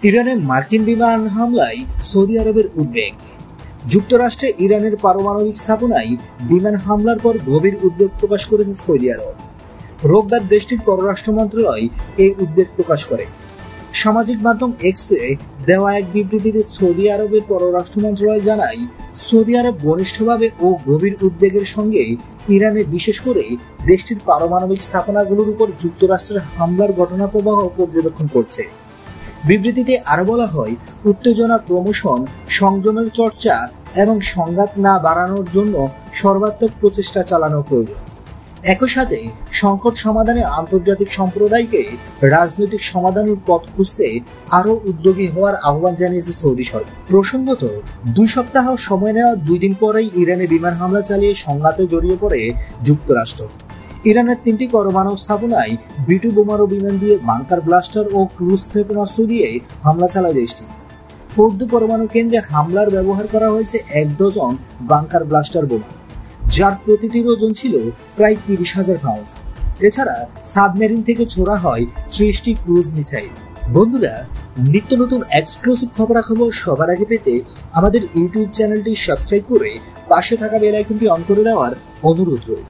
ইরানে মার্কিন বিমান হামলায় সৌদি আরবের উদ্বেগ। যুক্তরাষ্ট্রে ইরানের পারমাণবিক স্থাপনায় বিমান হামলার পর গভীর উদ্বেগ প্রকাশ করেছে সৌদি আরব। রোববার দেশটির পররাষ্ট্র মন্ত্রণালয় এই উদ্বেগ প্রকাশ করে। সামাজিক মাধ্যম এক্সে দেওয়া এক বিবৃতিতে সৌদি আরবের পররাষ্ট্র মন্ত্রণালয় জানায়, সৌদি আরব ঘনিষ্ঠভাবে ও গভীর উদ্বেগের সঙ্গে ইরানে, বিশেষ করে দেশটির পারমাণবিক স্থাপনাগুলোর উপর যুক্তরাষ্ট্রের হামলার ঘটনা প্রবাহ পর্যবেক্ষণ করছে। বিবৃতিতে আরো বলা হয়, উত্তেজনা প্রমোশন, সংযমের চর্চা এবং সংঘাত না বাড়ানোর জন্য সর্বাত্মক প্রচেষ্টা চালানো প্রয়োজন। একই সাথে সংকট সমাধানে আন্তর্জাতিক সম্প্রদায়কে রাজনৈতিক সমাধানের পথ খুঁজতে আরও উদ্যোগী হওয়ার আহ্বান জানিয়েছে সৌদি সরকার। প্রসঙ্গত, 2 সপ্তাহ সময় নেওয়া 2 দিন পরেই ইরানে বিমান হামলা চালিয়ে সংঘাতে জড়িয়ে পড়ে যুক্তরাষ্ট্র। ইরানের 3টি পরমাণু স্থাপনায় B2 বোমারু বিমান দিয়ে বাংকার ব্লাস্টার ও ক্রুজ ক্ষেপণাস্ত্র দিয়ে হামলা চালায় দেশটি। ফোর্দো পরমাণু কেন্দ্রে হামলার ব্যবহার করা হয়েছে 1 ডজন বাংকার ব্লাস্টার বোমা, যার প্রতিটির ওজন ছিল প্রায় 30,000 পাউন্ড। এছাড়া সাবমেরিন থেকে ছোড়া হয় 30টি ক্রুজ মিসাইল। বন্ধুরা, নিত্য নতুন এক্সক্লুসিভ খবরাখবর সবার আগে পেতে আমাদের ইউটিউব চ্যানেলটি সাবস্ক্রাইব করে পাশে থাকা বেল আইকনটি অন করে দেওয়ার অনুরোধ রইল।